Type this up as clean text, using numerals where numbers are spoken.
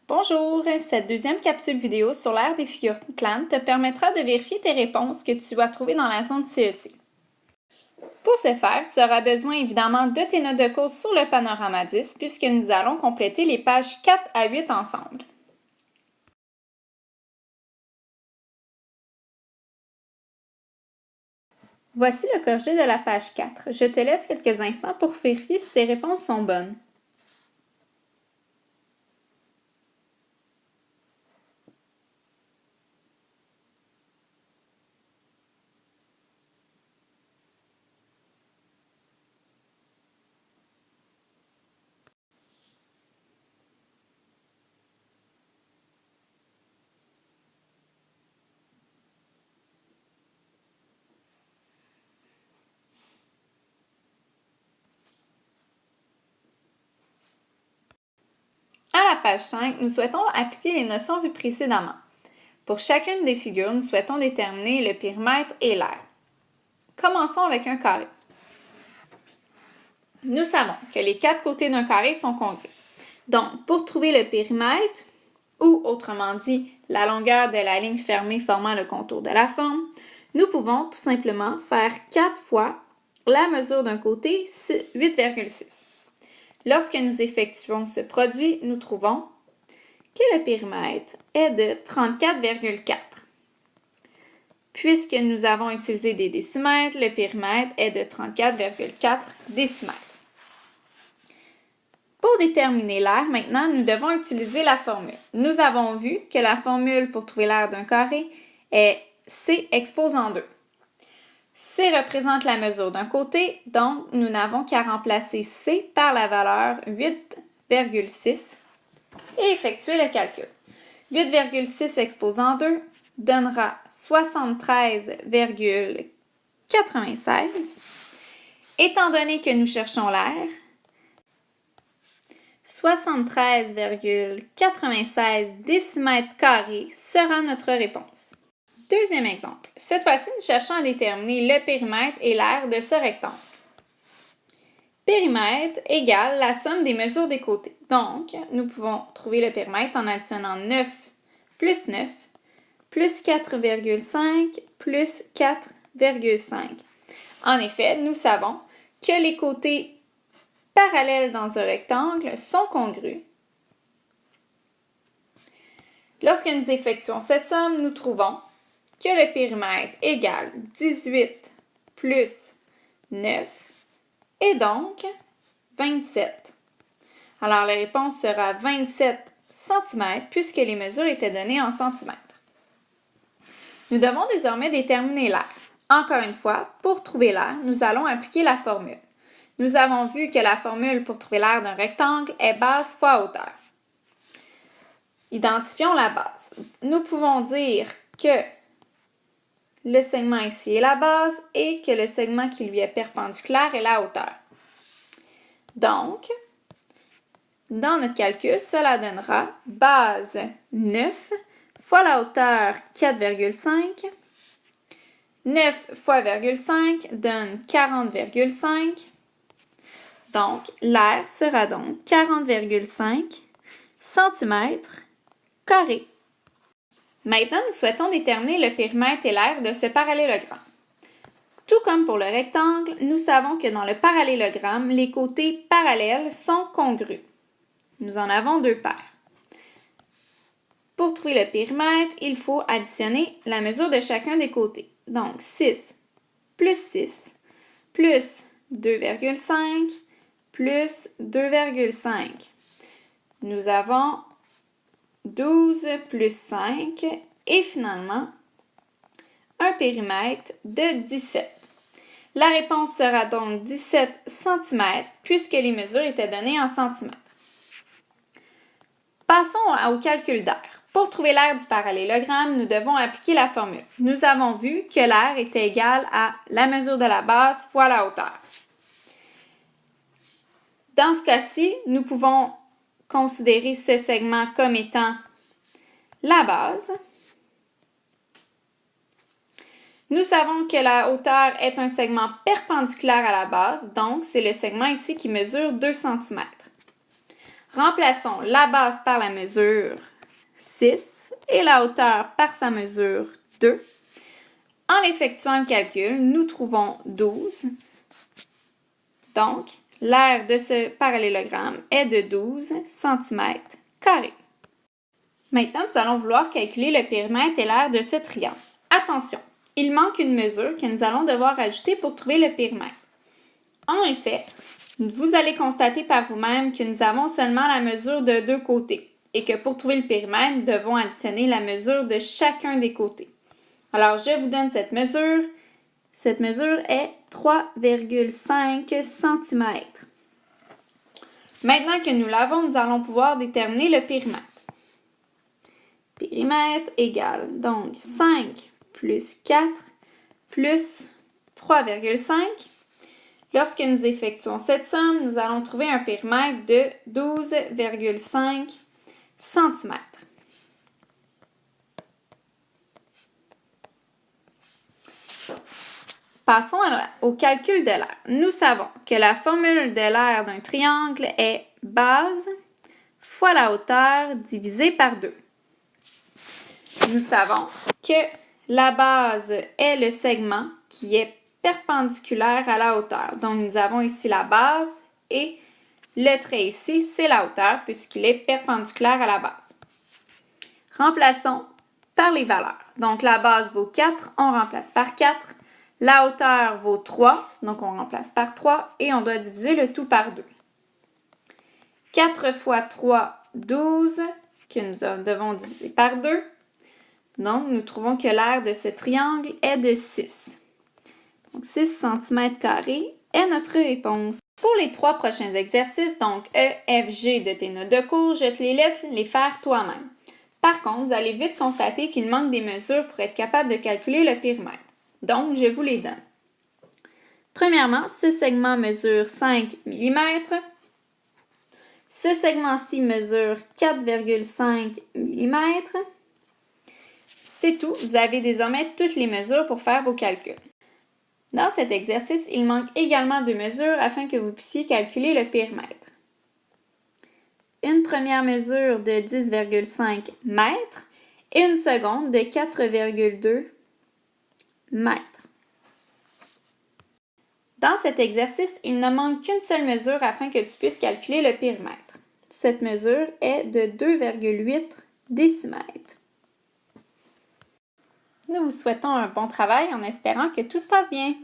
Bonjour, cette deuxième capsule vidéo sur l'aire des figures planes te permettra de vérifier tes réponses que tu vas trouver dans la zone CEC. Pour ce faire, tu auras besoin évidemment de tes notes de cours sur le panorama 10 puisque nous allons compléter les pages 4 à 8 ensemble. Voici le corrigé de la page 4. Je te laisse quelques instants pour vérifier si tes réponses sont bonnes. À la page 5, nous souhaitons appliquer les notions vues précédemment. Pour chacune des figures, nous souhaitons déterminer le périmètre et l'aire. Commençons avec un carré. Nous savons que les quatre côtés d'un carré sont congrus. Donc, pour trouver le périmètre, ou autrement dit, la longueur de la ligne fermée formant le contour de la forme, nous pouvons tout simplement faire 4 fois la mesure d'un côté, 8,6. Lorsque nous effectuons ce produit, nous trouvons que le périmètre est de 34,4. Puisque nous avons utilisé des décimètres, le périmètre est de 34,4 décimètres. Pour déterminer l'aire, maintenant, nous devons utiliser la formule. Nous avons vu que la formule pour trouver l'aire d'un carré est C exposant 2. C représente la mesure d'un côté, donc nous n'avons qu'à remplacer C par la valeur 8,6 et effectuer le calcul. 8,6 exposant 2 donnera 73,96. Étant donné que nous cherchons l'aire, 73,96 décimètres carrés sera notre réponse. Deuxième exemple. Cette fois-ci, nous cherchons à déterminer le périmètre et l'aire de ce rectangle. Périmètre égale la somme des mesures des côtés. Donc, nous pouvons trouver le périmètre en additionnant 9 plus 9 plus 4,5 plus 4,5. En effet, nous savons que les côtés parallèles dans un rectangle sont congrus. Lorsque nous effectuons cette somme, nous trouvons que le périmètre égale 18 plus 9 et donc 27. Alors la réponse sera 27 cm puisque les mesures étaient données en centimètres. Nous devons désormais déterminer l'aire. Encore une fois, pour trouver l'aire, nous allons appliquer la formule. Nous avons vu que la formule pour trouver l'aire d'un rectangle est base fois hauteur. Identifions la base. Nous pouvons dire que le segment ici est la base et que le segment qui lui est perpendiculaire est la hauteur. Donc, dans notre calcul, cela donnera base 9 fois la hauteur 4,5. 9 fois 0,5 donne 40,5. Donc, l'aire sera donc 40,5 cm². Maintenant, nous souhaitons déterminer le périmètre et l'aire de ce parallélogramme. Tout comme pour le rectangle, nous savons que dans le parallélogramme, les côtés parallèles sont congrus. Nous en avons deux paires. Pour trouver le périmètre, il faut additionner la mesure de chacun des côtés. Donc, 6 plus 6 plus 2,5 plus 2,5. Nous avons 12 plus 5 et finalement un périmètre de 17. La réponse sera donc 17 cm puisque les mesures étaient données en centimètres. Passons au calcul d'aire. Pour trouver l'aire du parallélogramme, nous devons appliquer la formule. Nous avons vu que l'aire était égale à la mesure de la base fois la hauteur. Dans ce cas-ci, nous pouvons considérer ce segment comme étant la base. Nous savons que la hauteur est un segment perpendiculaire à la base, donc c'est le segment ici qui mesure 2 cm. Remplaçons la base par la mesure 6 et la hauteur par sa mesure 2. En effectuant le calcul, nous trouvons 12. Donc, l'aire de ce parallélogramme est de 12 cm². Maintenant, nous allons vouloir calculer le périmètre et l'aire de ce triangle. Attention, il manque une mesure que nous allons devoir ajouter pour trouver le périmètre. En effet, vous allez constater par vous-même que nous avons seulement la mesure de deux côtés et que pour trouver le périmètre, nous devons additionner la mesure de chacun des côtés. Alors, je vous donne cette mesure. Cette mesure est 3,5 cm. Maintenant que nous l'avons, nous allons pouvoir déterminer le périmètre. Périmètre égale donc 5 plus 4 plus 3,5. Lorsque nous effectuons cette somme, nous allons trouver un périmètre de 12,5 cm. Passons au calcul de l'aire. Nous savons que la formule de l'aire d'un triangle est base fois la hauteur divisée par 2. Nous savons que la base est le segment qui est perpendiculaire à la hauteur. Donc, nous avons ici la base et le trait ici, c'est la hauteur puisqu'il est perpendiculaire à la base. Remplaçons par les valeurs. Donc, la base vaut 4, on remplace par 4. La hauteur vaut 3, donc on remplace par 3 et on doit diviser le tout par 2. 4 fois 3, 12, que nous devons diviser par 2. Donc, nous trouvons que l'aire de ce triangle est de 6. Donc, 6 cm² est notre réponse. Pour les 3 prochains exercices, donc E, F, G de tes notes de cours, je te les laisse les faire toi-même. Par contre, vous allez vite constater qu'il manque des mesures pour être capable de calculer le périmètre. Donc, je vous les donne. Premièrement, ce segment mesure 5 mm. Ce segment-ci mesure 4,5 mm. C'est tout, vous avez désormais toutes les mesures pour faire vos calculs. Dans cet exercice, il manque également deux mesures afin que vous puissiez calculer le périmètre. Une première mesure de 10,5 mètres et une seconde de 4,2 mètres. Dans cet exercice, il ne manque qu'une seule mesure afin que tu puisses calculer le périmètre. Cette mesure est de 2,8 décimètres. Nous vous souhaitons un bon travail en espérant que tout se passe bien.